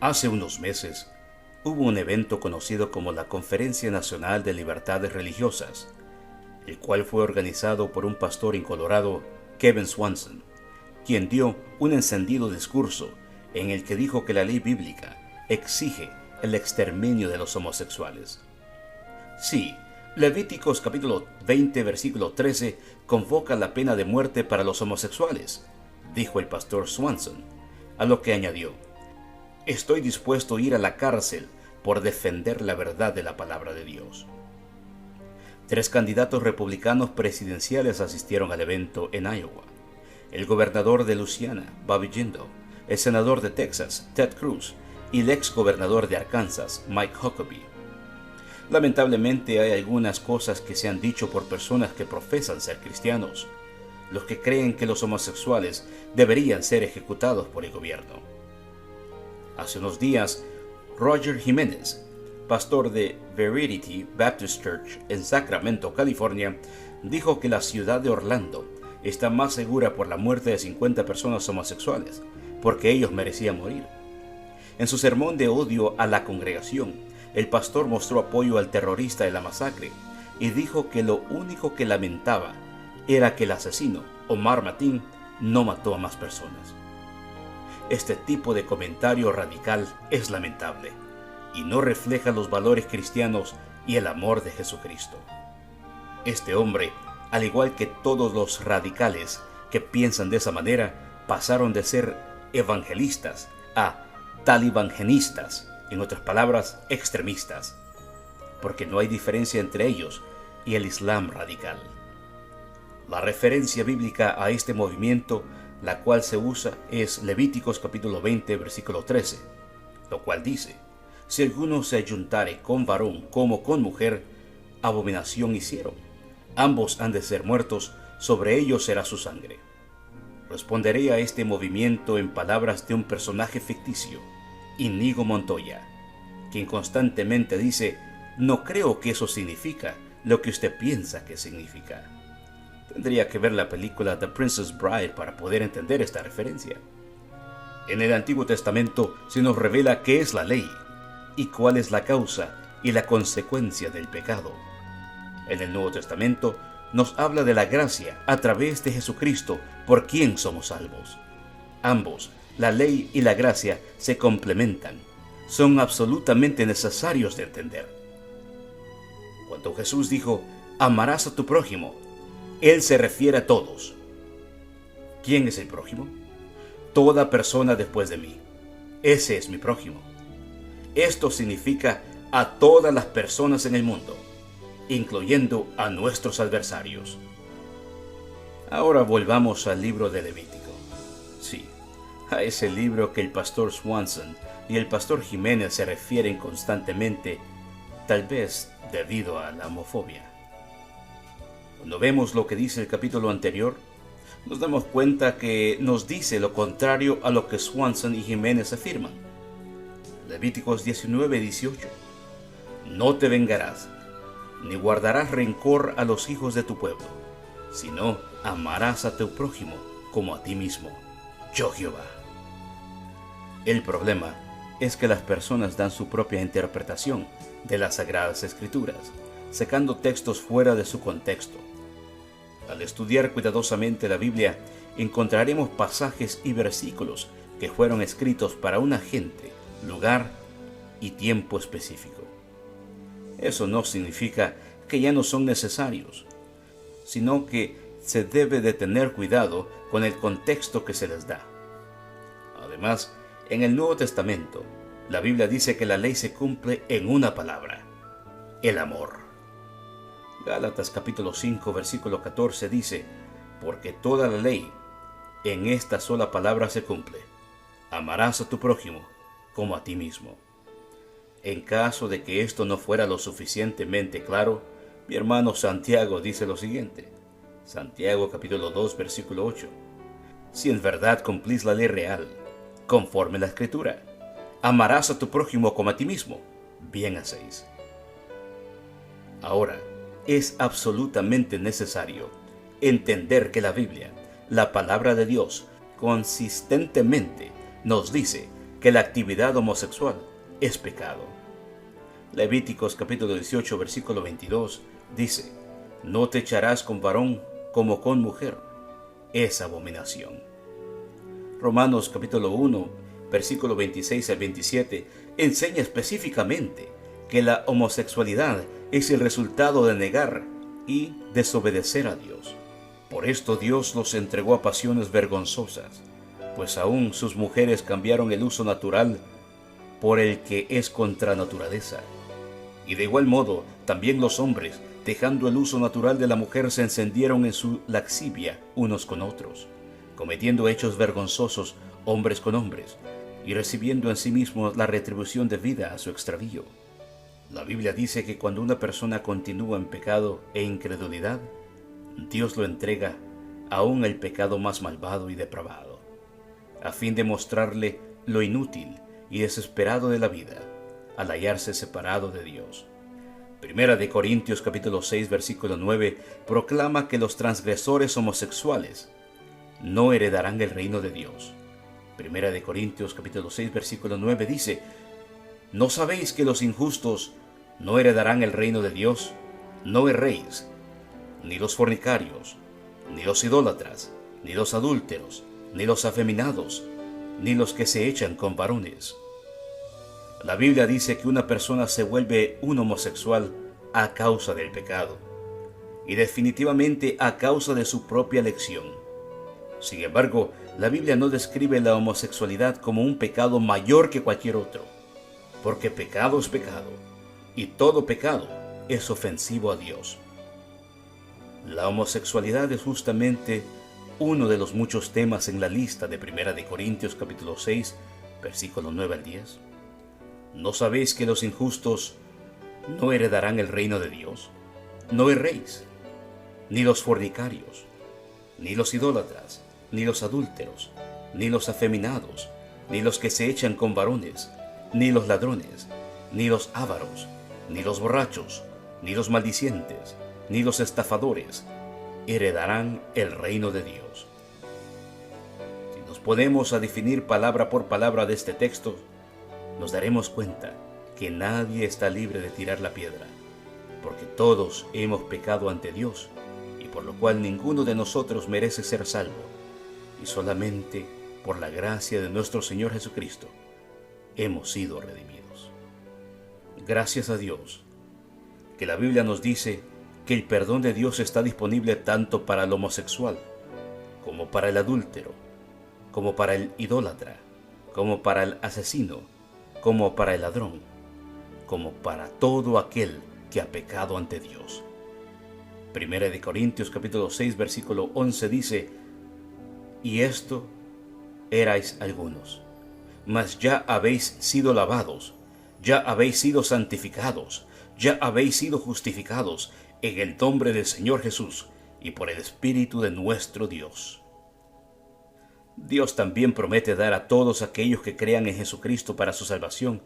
Hace unos meses, hubo un evento conocido como la Conferencia Nacional de Libertades Religiosas, el cual fue organizado por un pastor en Colorado, Kevin Swanson, quien dio un encendido discurso en el que dijo que la ley bíblica exige el exterminio de los homosexuales. Sí, Levíticos capítulo 20, versículo 13 convoca la pena de muerte para los homosexuales, dijo el pastor Swanson, a lo que añadió: estoy dispuesto a ir a la cárcel por defender la verdad de la palabra de Dios. 3 candidatos republicanos presidenciales asistieron al evento en Iowa: el gobernador de Luisiana, Bobby Jindal, el senador de Texas, Ted Cruz, y el ex gobernador de Arkansas, Mike Huckabee. Lamentablemente hay algunas cosas que se han dicho por personas que profesan ser cristianos, los que creen que los homosexuales deberían ser ejecutados por el gobierno. Hace unos días, Roger Jiménez, pastor de Verity Baptist Church en Sacramento, California, dijo que la ciudad de Orlando está más segura por la muerte de 50 personas homosexuales, porque ellos merecían morir. En su sermón de odio a la congregación, el pastor mostró apoyo al terrorista de la masacre y dijo que lo único que lamentaba era que el asesino, Omar Mateen, no mató a más personas. Este tipo de comentario radical es lamentable y no refleja los valores cristianos y el amor de Jesucristo. Este hombre, al igual que todos los radicales que piensan de esa manera, pasaron de ser evangelistas a talibangenistas, en otras palabras, extremistas, porque no hay diferencia entre ellos y el Islam radical. La referencia bíblica a este movimiento, la cual se usa, es Levíticos capítulo 20, versículo 13, lo cual dice: si alguno se ayuntare con varón como con mujer, abominación hicieron. Ambos han de ser muertos, sobre ellos será su sangre. Responderé a este movimiento en palabras de un personaje ficticio, Íñigo Montoya, quien constantemente dice: no creo que eso significa lo que usted piensa que significa. Tendría que ver la película The Princess Bride para poder entender esta referencia. En el Antiguo Testamento se nos revela qué es la ley y cuál es la causa y la consecuencia del pecado. En el Nuevo Testamento nos habla de la gracia a través de Jesucristo, por quien somos salvos. Ambos, la ley y la gracia, se complementan. Son absolutamente necesarios de entender. Cuando Jesús dijo: amarás a tu prójimo, Él se refiere a todos. ¿Quién es el prójimo? Toda persona después de mí. Ese es mi prójimo. Esto significa a todas las personas en el mundo, incluyendo a nuestros adversarios. Ahora volvamos al libro de Levítico. Sí, a ese libro que el pastor Swanson y el pastor Jiménez se refieren constantemente, tal vez debido a la homofobia. Cuando vemos lo que dice el capítulo anterior, nos damos cuenta que nos dice lo contrario a lo que Swanson y Jiménez afirman. Levíticos 19:18. No te vengarás, ni guardarás rencor a los hijos de tu pueblo, sino amarás a tu prójimo como a ti mismo. Yo Jehová. El problema es que las personas dan su propia interpretación de las Sagradas Escrituras, sacando textos fuera de su contexto. Al estudiar cuidadosamente la Biblia, encontraremos pasajes y versículos que fueron escritos para una gente, lugar y tiempo específico. Eso no significa que ya no son necesarios, sino que se debe de tener cuidado con el contexto que se les da. Además, en el Nuevo Testamento, la Biblia dice que la ley se cumple en una palabra: el amor. Gálatas capítulo 5, versículo 14 dice: porque toda la ley en esta sola palabra se cumple: amarás a tu prójimo como a ti mismo. En caso de que esto no fuera lo suficientemente claro, mi hermano Santiago dice lo siguiente. Santiago capítulo 2, versículo 8. Si en verdad cumplís la ley real, conforme la Escritura, amarás a tu prójimo como a ti mismo, bien hacéis. Ahora, es absolutamente necesario entender que la Biblia, la palabra de Dios, consistentemente nos dice que la actividad homosexual es pecado. Levíticos capítulo 18, versículo 22 dice: no te echarás con varón como con mujer, es abominación. Romanos capítulo 1, versículo 26 al 27 enseña específicamente que la homosexualidad es el resultado de negar y desobedecer a Dios. Por esto Dios los entregó a pasiones vergonzosas, pues aún sus mujeres cambiaron el uso natural por el que es contra naturaleza. Y de igual modo, también los hombres, dejando el uso natural de la mujer, se encendieron en su lascivia unos con otros, cometiendo hechos vergonzosos hombres con hombres, y recibiendo en sí mismos la retribución debida a su extravío. La Biblia dice que cuando una persona continúa en pecado e incredulidad, Dios lo entrega aún al pecado más malvado y depravado, a fin de mostrarle lo inútil y desesperado de la vida al hallarse separado de Dios. Primera de Corintios capítulo 6 versículo 9 proclama que los transgresores homosexuales no heredarán el reino de Dios. Primera de Corintios capítulo 6 versículo 9 dice: ¿no sabéis que los injustos no heredarán el reino de Dios? No erréis, ni los fornicarios, ni los idólatras, ni los adúlteros, ni los afeminados, ni los que se echan con varones. La Biblia dice que una persona se vuelve un homosexual a causa del pecado, y definitivamente a causa de su propia elección. Sin embargo, la Biblia no describe la homosexualidad como un pecado mayor que cualquier otro, porque pecado es pecado, y todo pecado es ofensivo a Dios. La homosexualidad es justamente uno de los muchos temas en la lista de Primera de Corintios capítulo 6, versículo 9 al 10. ¿No sabéis que los injustos no heredarán el reino de Dios? No erréis, ni los fornicarios, ni los idólatras, ni los adúlteros, ni los afeminados, ni los que se echan con varones, ni los ladrones, ni los ávaros, ni los borrachos, ni los maldicientes, ni los estafadores heredarán el reino de Dios. Si nos ponemos a definir palabra por palabra de este texto, nos daremos cuenta que nadie está libre de tirar la piedra, porque todos hemos pecado ante Dios, y por lo cual ninguno de nosotros merece ser salvo, y solamente por la gracia de nuestro Señor Jesucristo hemos sido redimidos. Gracias a Dios, que la Biblia nos dice que el perdón de Dios está disponible tanto para el homosexual, como para el adúltero, como para el idólatra, como para el asesino, como para el ladrón, como para todo aquel que ha pecado ante Dios. Primera de Corintios capítulo 6 versículo 11 dice: y esto erais algunos, mas ya habéis sido lavados, ya habéis sido santificados, ya habéis sido justificados en el nombre del Señor Jesús y por el Espíritu de nuestro Dios. Dios también promete dar a todos aquellos que crean en Jesucristo para su salvación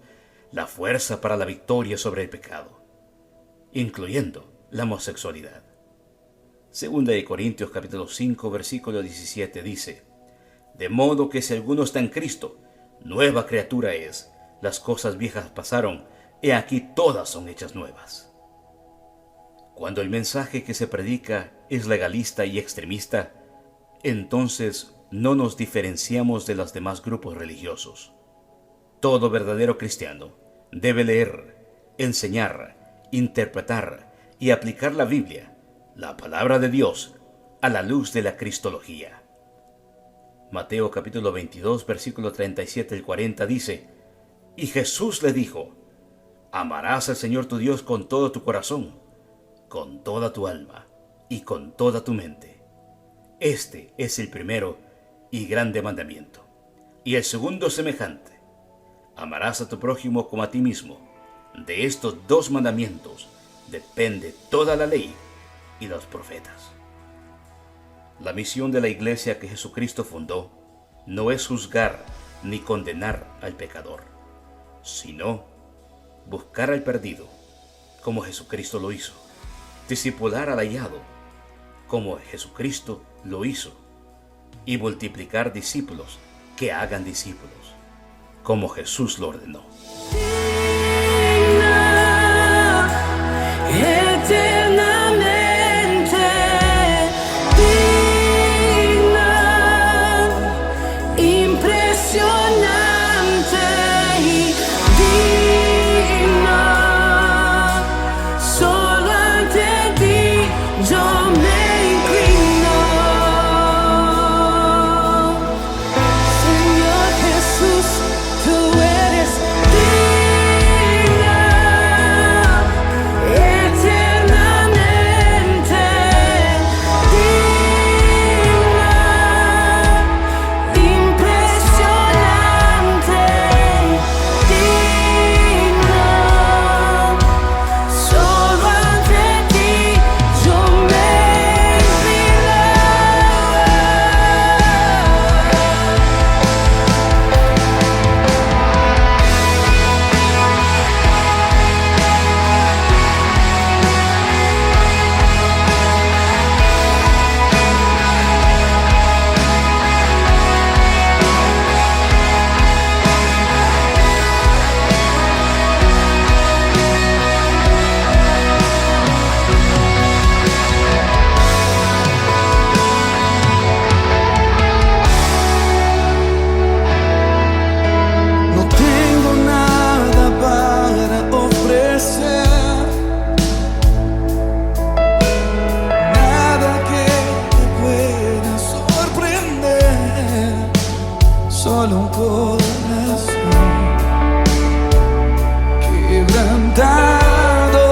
la fuerza para la victoria sobre el pecado, incluyendo la homosexualidad. Segunda de Corintios capítulo 5 versículo 17 dice: de modo que si alguno está en Cristo, nueva criatura es, las cosas viejas pasaron, he aquí todas son hechas nuevas. Cuando el mensaje que se predica es legalista y extremista, entonces no nos diferenciamos de los demás grupos religiosos. Todo verdadero cristiano debe leer, enseñar, interpretar y aplicar la Biblia, la palabra de Dios, a la luz de la cristología. Mateo capítulo 22, versículo 37 al 40 dice: y Jesús le dijo: amarás al Señor tu Dios con todo tu corazón, con toda tu alma y con toda tu mente. Este es el primero y grande mandamiento. Y el segundo semejante: amarás a tu prójimo como a ti mismo. De estos dos mandamientos depende toda la ley y los profetas. La misión de la iglesia que Jesucristo fundó no es juzgar ni condenar al pecador, sino buscar al perdido, como Jesucristo lo hizo, discipular al hallado, como Jesucristo lo hizo, y multiplicar discípulos que hagan discípulos, como Jesús lo ordenó. Solo un corazón quebrantado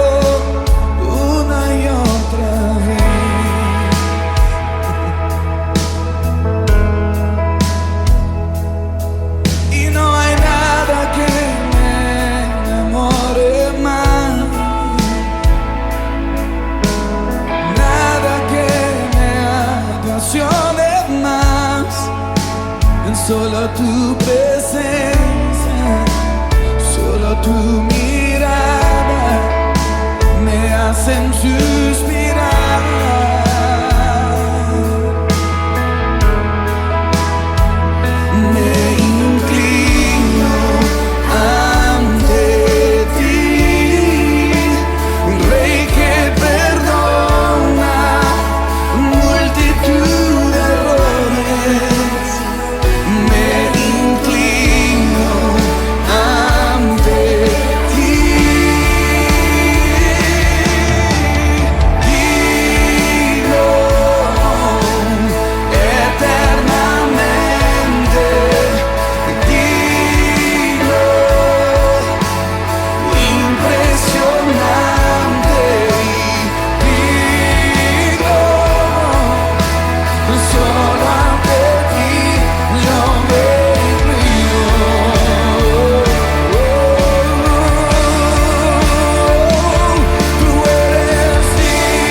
una y otra vez. Y no hay nada que me enamore más, nada que me apasione más. Solo tu presencia, solo tu mirada me hacen